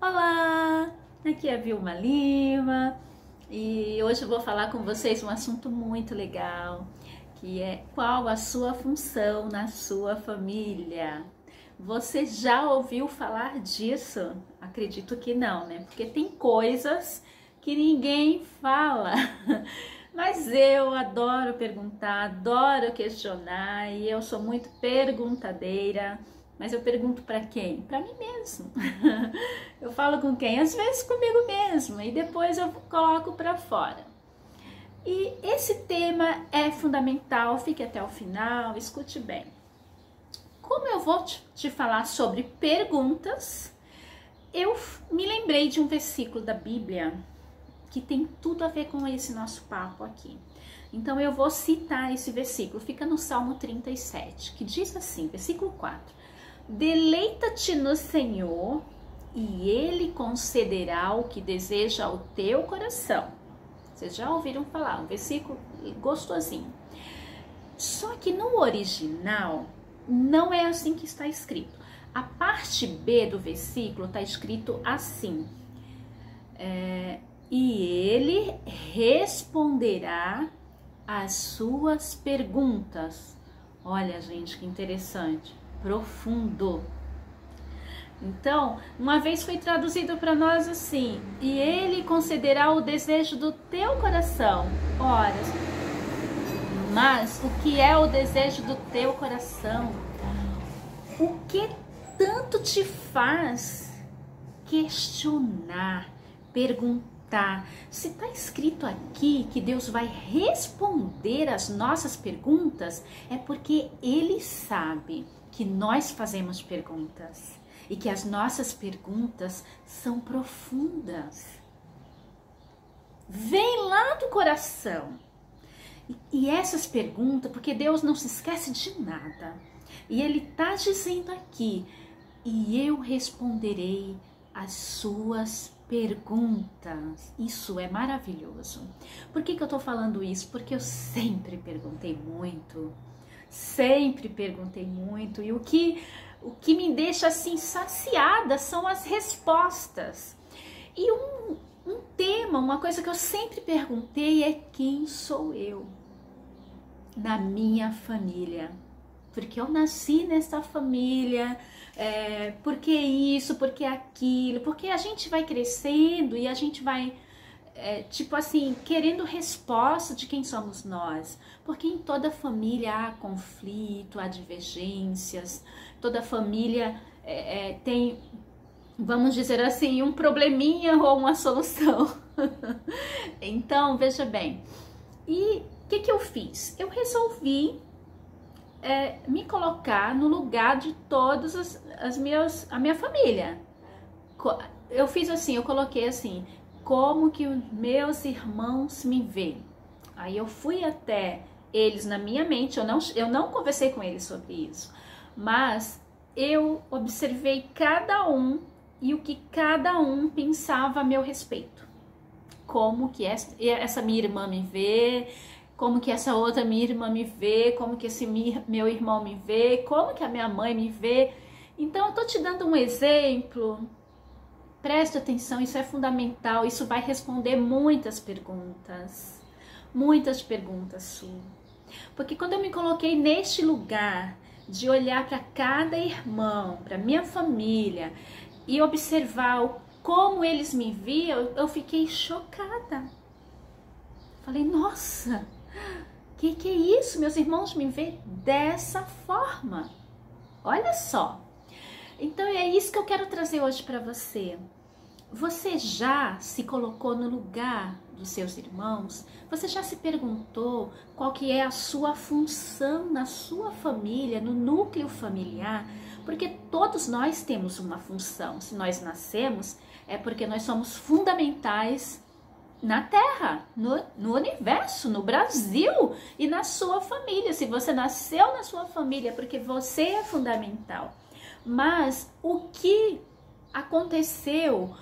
Olá, aqui é a Vilma Lima e hoje eu vou falar com vocês um assunto muito legal, que é qual a sua função na sua família. Você já ouviu falar disso? Acredito que não, né? Porque tem coisas que ninguém fala. Mas eu adoro perguntar, adoro questionar e eu sou muito perguntadeira. Mas eu pergunto para quem? Para mim mesmo. Eu falo com quem? Às vezes comigo mesma e depois eu coloco para fora. E esse tema é fundamental, fique até o final, escute bem. Como eu vou te falar sobre perguntas, eu me lembrei de um versículo da Bíblia que tem tudo a ver com esse nosso papo aqui. Então eu vou citar esse versículo, fica no Salmo 37, que diz assim, versículo 4. Deleita-te no Senhor e Ele concederá o que deseja ao teu coração. Vocês já ouviram falar, um versículo gostosinho. Só que no original não é assim que está escrito. A parte B do versículo está escrito assim. E Ele responderá às suas perguntas. Olha, gente, que interessante. Profundo. Então, uma vez foi traduzido para nós assim: e Ele concederá o desejo do teu coração. Ora, mas o que é o desejo do teu coração? O que tanto te faz questionar, perguntar? Se está escrito aqui que Deus vai responder às nossas perguntas, é porque Ele sabe que nós fazemos perguntas e que as nossas perguntas são profundas. Vem lá do coração. E essas perguntas, porque Deus não se esquece de nada. E Ele está dizendo aqui, e eu responderei às suas perguntas. Isso é maravilhoso. Por que eu estou falando isso? Porque eu sempre perguntei muito. E o que me deixa assim saciada são as respostas. E um tema, uma coisa que eu sempre perguntei é: quem sou eu na minha família? Porque eu nasci nessa família, por que isso, por que aquilo? Porque a gente vai crescendo e a gente vai tipo assim, querendo resposta de quem somos nós, porque em toda família há conflito, há divergências, toda família tem, vamos dizer assim, um probleminha ou uma solução. Então, veja bem, e o que eu fiz? Eu resolvi me colocar no lugar de todos a minha família. Eu fiz assim, eu coloquei assim: como que os meus irmãos me veem? Aí eu fui até eles na minha mente, eu não conversei com eles sobre isso, mas eu observei cada um e o que cada um pensava a meu respeito. Como que essa minha irmã me vê, como que essa outra minha irmã me vê, como que esse meu irmão me vê, como que a minha mãe me vê. Então eu tô te dando um exemplo. Preste atenção, isso é fundamental, isso vai responder muitas perguntas suas. Porque quando eu me coloquei neste lugar de olhar para cada irmão, para minha família e observar como eles me viam, eu fiquei chocada. Falei, nossa, que é isso? Meus irmãos me veem dessa forma. Olha só. Então é isso que eu quero trazer hoje para você. Você já se colocou no lugar dos seus irmãos? Você já se perguntou qual que é a sua função na sua família, no núcleo familiar? Porque todos nós temos uma função. Se nós nascemos, é porque nós somos fundamentais na Terra, no universo, no Brasil e na sua família. Se você nasceu na sua família, é porque você é fundamental. Mas o que aconteceu,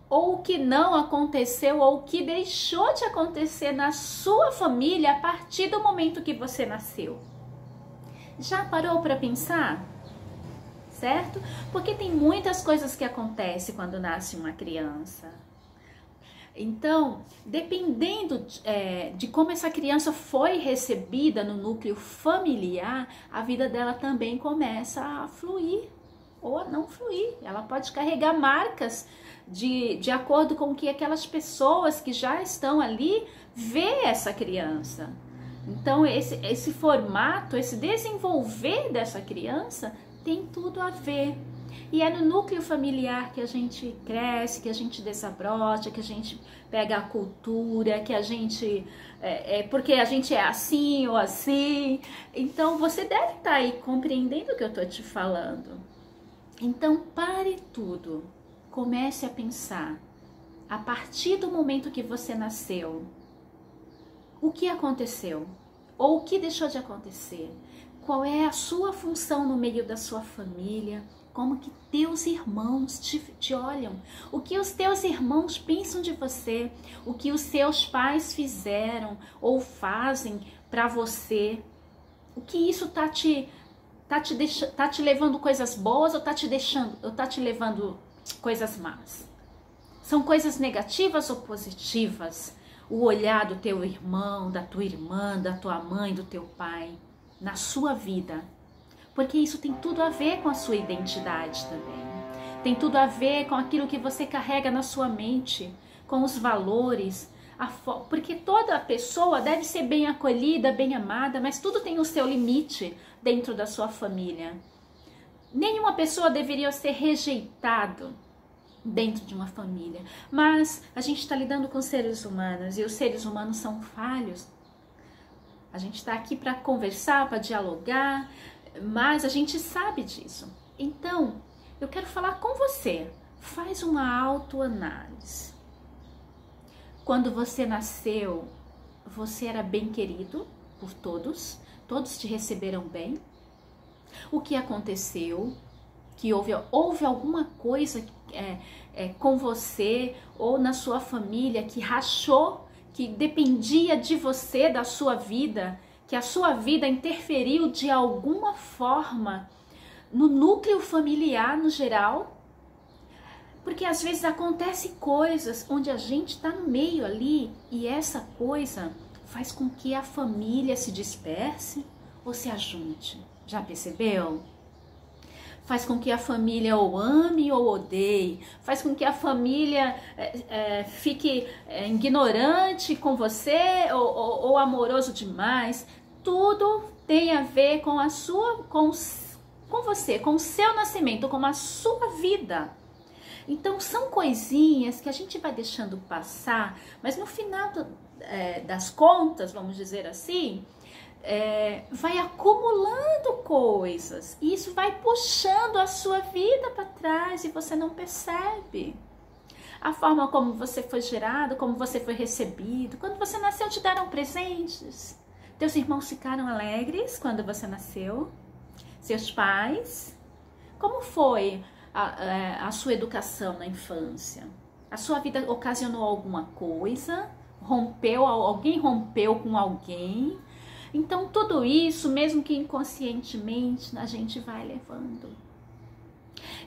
ou o que não aconteceu, ou o que deixou de acontecer na sua família a partir do momento que você nasceu? Já parou para pensar? certo? Porque tem muitas coisas que acontecem quando nasce uma criança. Então, dependendo de como essa criança foi recebida no núcleo familiar, a vida dela também começa a fluir ou a não fluir. Ela pode carregar marcas de acordo com o que aquelas pessoas que já estão ali vê essa criança. Então, esse formato, esse desenvolver dessa criança tem tudo a ver. E é no núcleo familiar que a gente cresce, que a gente desabrocha, que a gente pega a cultura, que a gente... porque a gente é assim ou assim. Então, você deve estar aí compreendendo o que eu estou te falando. Então, pare tudo. Comece a pensar. A partir do momento que você nasceu, o que aconteceu? Ou o que deixou de acontecer? Qual é a sua função no meio da sua família? Como que teus irmãos te olham? O que os teus irmãos pensam de você? O que os seus pais fizeram ou fazem para você? O que isso tá te levando coisas boas ou tá te levando coisas más? São coisas negativas ou positivas? O olhar do teu irmão, da tua irmã, da tua mãe, do teu pai na sua vida. Porque isso tem tudo a ver com a sua identidade também. Tem tudo a ver com aquilo que você carrega na sua mente, com os valores. Porque toda pessoa deve ser bem acolhida, bem amada, mas tudo tem o seu limite dentro da sua família. Nenhuma pessoa deveria ser rejeitado dentro de uma família. Mas a gente está lidando com seres humanos e os seres humanos são falhos. A gente está aqui para conversar, para dialogar, mas a gente sabe disso. Então, eu quero falar com você. Faz uma autoanálise. Quando você nasceu, você era bem querido por todos? Todos te receberam bem? O que aconteceu? Que houve alguma coisa com você ou na sua família que rachou, que dependia de você, da sua vida, que a sua vida interferiu de alguma forma no núcleo familiar no geral? Porque às vezes acontecem coisas onde a gente está no meio ali e essa coisa faz com que a família se disperse ou se ajunte. Já percebeu? Faz com que a família ou ame ou odeie, faz com que a família fique ignorante com você ou amoroso demais. Tudo tem a ver com a sua, com você, com o seu nascimento, com a sua vida. Então são coisinhas que a gente vai deixando passar, mas no final das contas, vamos dizer assim, vai acumulando coisas e isso vai puxando a sua vida para trás e você não percebe. A forma como você foi gerado, como você foi recebido. Quando você nasceu, te deram presentes. Teus irmãos ficaram alegres quando você nasceu? Seus pais? Como foi a sua educação na infância? A sua vida ocasionou alguma coisa? Alguém rompeu com alguém? Então, tudo isso, mesmo que inconscientemente, a gente vai levando.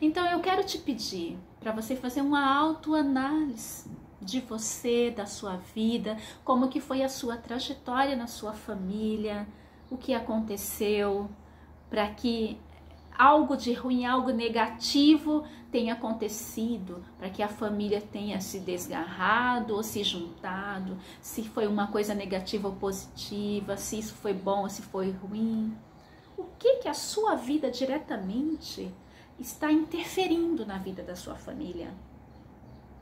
Então, eu quero te pedir para você fazer uma autoanálise de você, da sua vida, como que foi a sua trajetória na sua família, o que aconteceu, para que algo de ruim, algo negativo tenha acontecido, para que a família tenha se desgarrado ou se juntado, se foi uma coisa negativa ou positiva, se isso foi bom ou se foi ruim. O que a sua vida diretamente está interferindo na vida da sua família?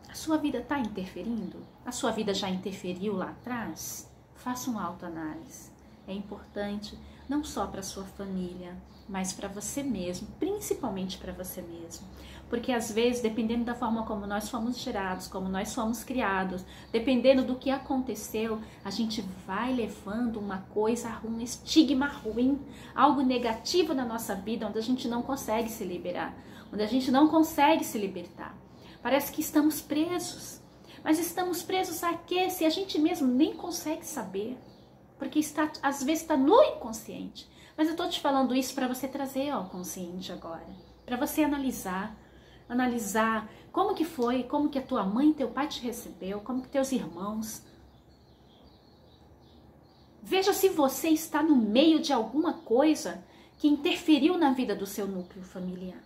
A sua vida está interferindo? A sua vida já interferiu lá atrás? Faça uma autoanálise. É importante não só para sua família, mas para você mesmo, principalmente para você mesmo. Porque às vezes, dependendo da forma como nós fomos gerados, como nós fomos criados, dependendo do que aconteceu, a gente vai levando uma coisa ruim, um estigma ruim, algo negativo na nossa vida, onde a gente não consegue se liberar, onde a gente não consegue se libertar. Parece que estamos presos. Mas estamos presos a quê? Se a gente mesmo nem consegue saber. Porque às vezes está no inconsciente. Mas eu estou te falando isso para você trazer ao consciente agora. para você analisar como que foi, como que a tua mãe e teu pai te recebeu, como que teus irmãos. Veja se você está no meio de alguma coisa que interferiu na vida do seu núcleo familiar.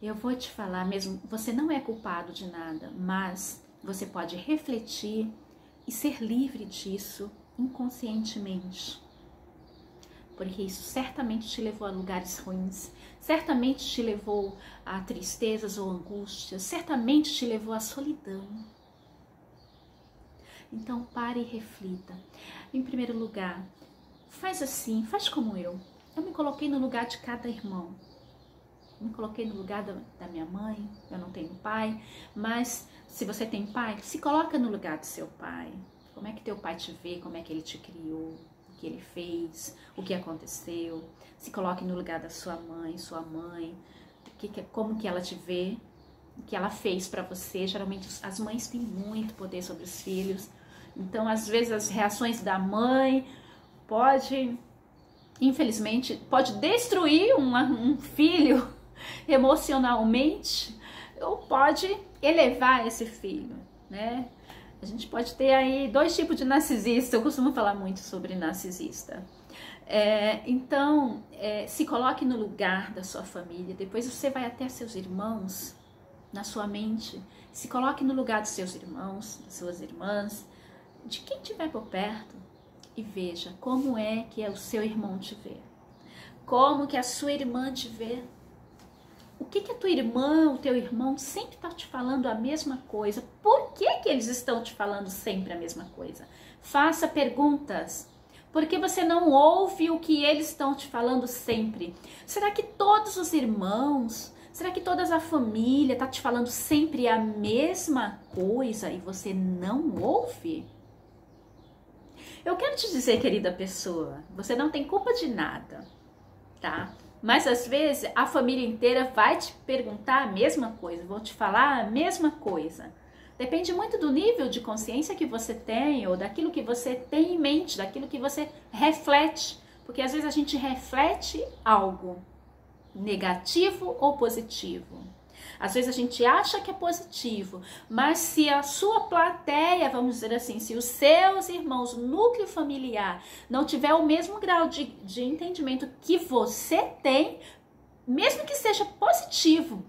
Eu vou te falar mesmo, você não é culpado de nada, mas você pode refletir e ser livre disso inconscientemente. Porque isso certamente te levou a lugares ruins, certamente te levou a tristezas ou angústias, certamente te levou à solidão. Então pare e reflita. Em primeiro lugar, faz assim, faz como eu. Eu me coloquei no lugar de cada irmão. Me coloquei no lugar da minha mãe, eu não tenho pai, mas se você tem pai, se coloca no lugar do seu pai. Como é que teu pai te vê, como é que ele te criou, o que ele fez, o que aconteceu. Se coloque no lugar da sua mãe, como que ela te vê, o que ela fez para você. Geralmente as mães têm muito poder sobre os filhos, então às vezes as reações da mãe infelizmente, pode destruir um filho emocionalmente, ou pode elevar esse filho, né? A gente pode ter aí 2 tipos de narcisista. Eu costumo falar muito sobre narcisista. Então, se coloque no lugar da sua família. Depois você vai até seus irmãos, na sua mente. Se coloque no lugar dos seus irmãos, das suas irmãs, de quem estiver por perto. E veja como é que o seu irmão te vê. Como que a sua irmã te vê. O que a tua irmã, o teu irmão sempre está te falando a mesma coisa? Por que eles estão te falando sempre a mesma coisa? Faça perguntas. Por que você não ouve o que eles estão te falando sempre? Será que todos os irmãos, será que toda a família está te falando sempre a mesma coisa e você não ouve? Eu quero te dizer, querida pessoa, você não tem culpa de nada, tá? Mas às vezes a família inteira vai te perguntar a mesma coisa, vou te falar a mesma coisa. Depende muito do nível de consciência que você tem ou daquilo que você tem em mente, daquilo que você reflete. Porque às vezes a gente reflete algo negativo ou positivo. Às vezes a gente acha que é positivo, mas se a sua plateia, vamos dizer assim, se os seus irmãos, o núcleo familiar, não tiver o mesmo grau de entendimento que você tem, mesmo que seja positivo,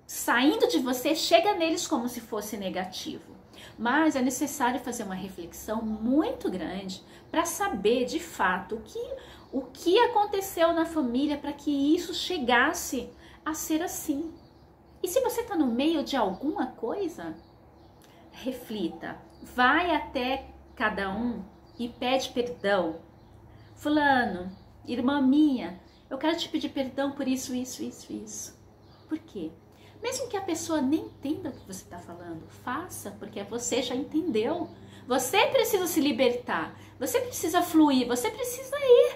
saindo de você, chega neles como se fosse negativo. Mas é necessário fazer uma reflexão muito grande para saber de fato o que aconteceu na família para que isso chegasse a ser assim. E se você está no meio de alguma coisa, reflita, vai até cada um e pede perdão. Fulano, irmã minha, eu quero te pedir perdão por isso. Por quê? Mesmo que a pessoa nem entenda o que você está falando, faça, porque você já entendeu. Você precisa se libertar, você precisa fluir, você precisa ir.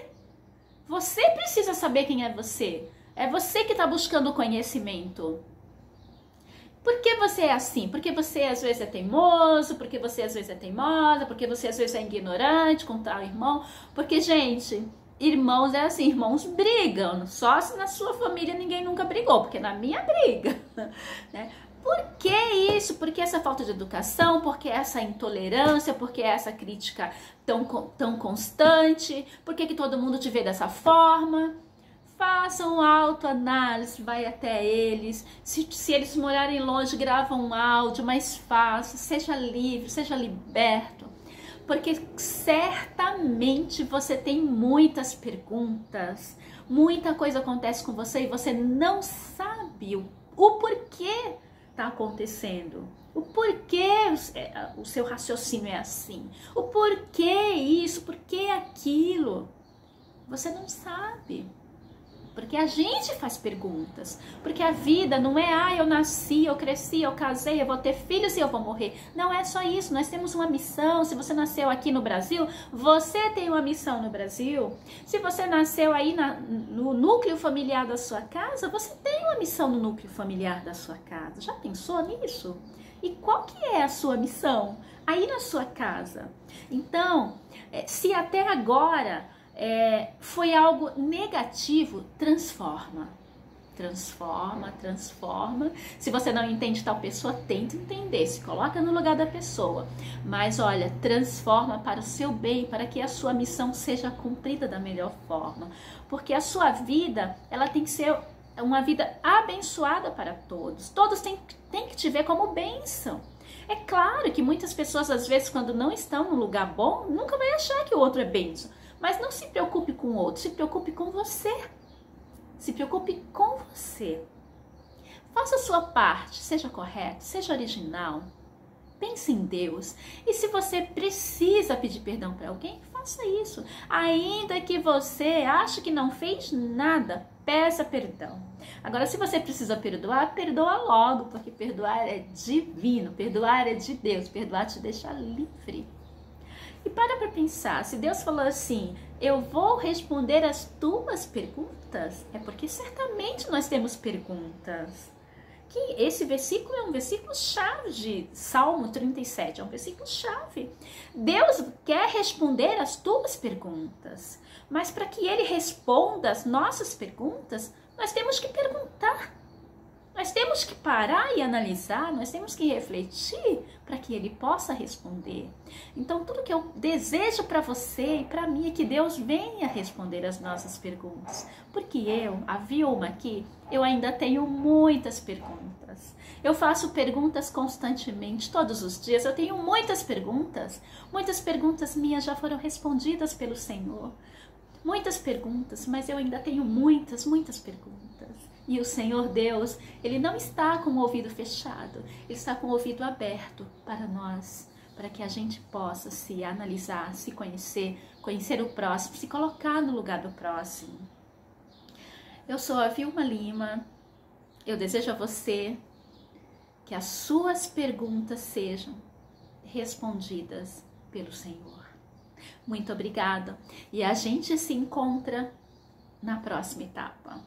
Você precisa saber quem é você. É você que está buscando o conhecimento. Por que você é assim? Porque você às vezes é teimoso, porque você às vezes é teimosa, porque você às vezes é ignorante com tal irmão. Porque, gente, irmãos é assim, irmãos brigam. Só se na sua família ninguém nunca brigou, porque na minha briga, né? Por que isso? Por que essa falta de educação? Por que essa intolerância? Por que essa crítica tão constante? Por que todo mundo te vê dessa forma? Façam autoanálise, vai até eles. Se eles morarem longe, gravam um áudio, mas faça, seja livre, seja liberto. Porque certamente você tem muitas perguntas, muita coisa acontece com você e você não sabe o porquê está acontecendo. O porquê o seu raciocínio é assim. O porquê isso, porquê aquilo. Você não sabe. Porque a gente faz perguntas. Porque a vida não é, eu nasci, eu cresci, eu casei, eu vou ter filhos e eu vou morrer. Não é só isso, nós temos uma missão. Se você nasceu aqui no Brasil, você tem uma missão no Brasil. Se você nasceu aí no núcleo familiar da sua casa, você tem uma missão no núcleo familiar da sua casa. Já pensou nisso? E qual que é a sua missão aí na sua casa? Então, se até agora foi algo negativo, transforma. Transforma, transforma. Se você não entende tal pessoa, tenta entender, se coloca no lugar da pessoa. Mas olha, transforma para o seu bem, para que a sua missão seja cumprida da melhor forma. Porque a sua vida, ela tem que ser uma vida abençoada para todos. Todos têm que te ver como bênção. É claro que muitas pessoas, às vezes, quando não estão num lugar bom, nunca vai achar que o outro é bênção. Mas não se preocupe com o outro, se preocupe com você. Se preocupe com você. Faça a sua parte, seja correto, seja original. Pense em Deus. E se você precisa pedir perdão para alguém, faça isso. Ainda que você ache que não fez nada, peça perdão. Agora, se você precisa perdoar, perdoa logo, porque perdoar é divino, perdoar é de Deus, perdoar te deixa livre. E para pensar, se Deus falou assim, eu vou responder as tuas perguntas, é porque certamente nós temos perguntas. Que esse versículo é um versículo chave de Salmo 37, é um versículo chave. Deus quer responder as tuas perguntas, mas para que Ele responda as nossas perguntas, nós temos que perguntar. Nós temos que parar e analisar, nós temos que refletir para que Ele possa responder. Então, tudo que eu desejo para você e para mim é que Deus venha responder as nossas perguntas. Porque eu, a Vilma aqui, eu ainda tenho muitas perguntas. Eu faço perguntas constantemente, todos os dias. Eu tenho muitas perguntas. Muitas perguntas minhas já foram respondidas pelo Senhor. Muitas perguntas, mas eu ainda tenho muitas perguntas. E o Senhor Deus, Ele não está com o ouvido fechado, Ele está com o ouvido aberto para nós, para que a gente possa se analisar, se conhecer, conhecer o próximo, se colocar no lugar do próximo. Eu sou a Vilma Lima, eu desejo a você que as suas perguntas sejam respondidas pelo Senhor. Muito obrigada e a gente se encontra na próxima etapa.